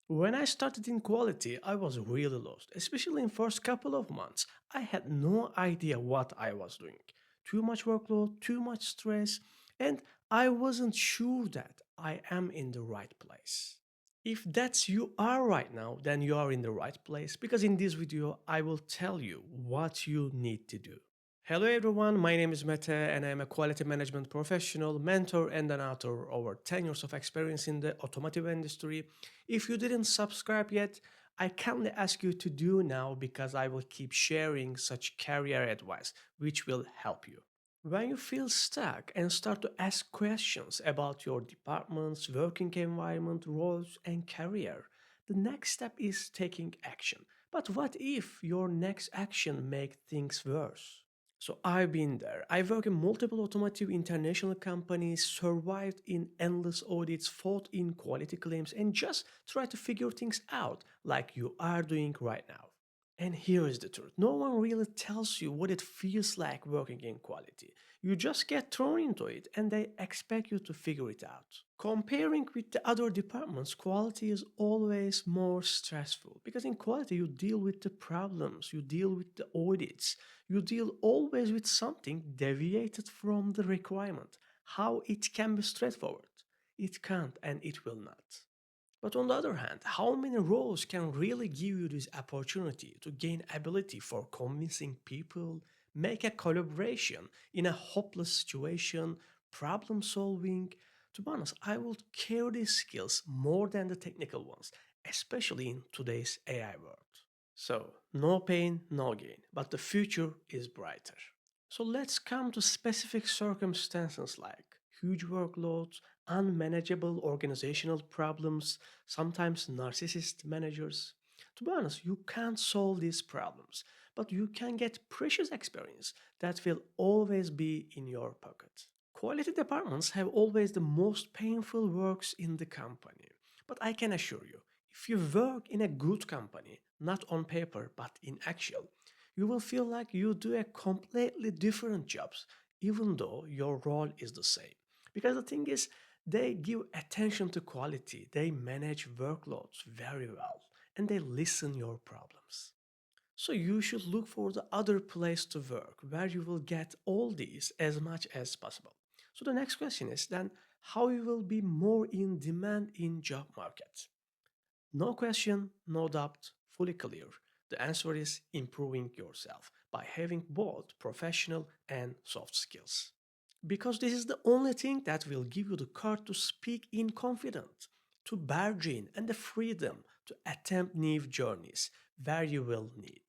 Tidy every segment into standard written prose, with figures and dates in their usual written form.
When I started in quality, I was really lost, especially in first couple of months. I had no idea what I was doing. Too much workload, too much stress, and I wasn't sure that I am in the right place. If that's you are right now, then you are in the right place because in this video I will tell you what you need to do. Hello everyone, my name is Mete and I am a quality management professional, mentor and an author over 10 years of experience in the automotive industry. If you didn't subscribe yet, I kindly ask you to do now because I will keep sharing such career advice which will help you. When you feel stuck and start to ask questions about your department's working environment, roles, and career, the next step is taking action. But what if your next action make things worse? So I've been there. I work in multiple automotive international companies, survived in endless audits, fought in quality claims, and just try to figure things out like you are doing right now. And here is the truth. No one really tells you what it feels like working in quality. You just get thrown into it and they expect you to figure it out. Comparing with the other departments, quality is always more stressful because in quality you deal with the problems, you deal with the audits, you deal always with something deviated from the requirement. How it can be straightforward? It can't and it will not. But on the other hand, how many roles can really give you this opportunity to gain ability for convincing people, make a collaboration in a hopeless situation, problem solving? To be honest, I would care these skills more than the technical ones, especially in today's AI world. So, no pain, no gain, but the future is brighter. So let's come to specific circumstances like huge workloads, unmanageable organizational problems, sometimes narcissist managers. To be honest, you can't solve these problems, but you can get precious experience that will always be in your pocket. Quality departments have always the most painful works in the company, but I can assure you, if you work in a good company, not on paper but in actual, you will feel like you do a completely different jobs even though your role is the same. Because the thing is, they give attention to quality, they manage workloads very well, and they listen your problems. So you should look for the other place to work where you will get all these as much as possible. So the next question is then how you will be more in demand in job market. No question, no doubt, fully clear. The answer is improving yourself by having both professional and soft skills. Because this is the only thing that will give you the courage to speak in confidence, to barge in, and the freedom to attempt new journeys where you will need.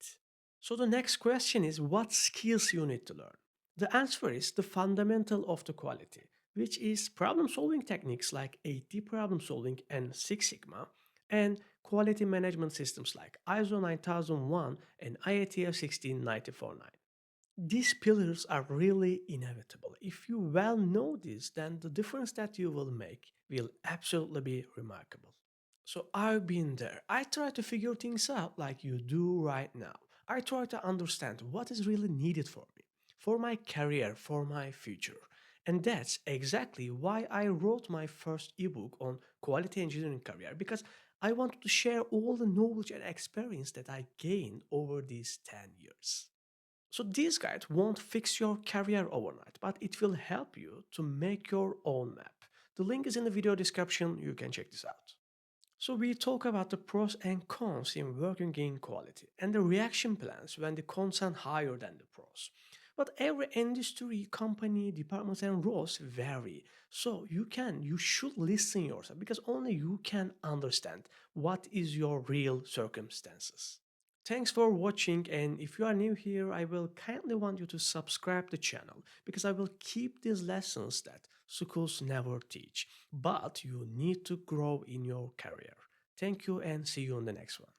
So the next question is what skills you need to learn. The answer is the fundamental of the quality, which is problem solving techniques like AT problem solving and Six Sigma, and quality management systems like ISO 9001 and IATF 16949. These pillars are really inevitable. If you well know this, then the difference that you will make will absolutely be remarkable. So I've been there. I try to figure things out like you do right now. I try to understand what is really needed for me, for my career, for my future. And that's exactly why I wrote my first ebook on quality engineering career because I wanted to share all the knowledge and experience that I gained over these 10 years. So this guide won't fix your career overnight, but it will help you to make your own map. The link is in the video description, you can check this out. So we talk about the pros and cons in working in quality and the reaction plans when the cons are higher than the pros. But every industry, company, department and roles vary. So you should listen yourself because only you can understand what is your real circumstances. Thanks for watching and if you are new here, I will kindly want you to subscribe the channel because I will keep these lessons that schools never teach, but you need to grow in your career. Thank you and see you on the next one.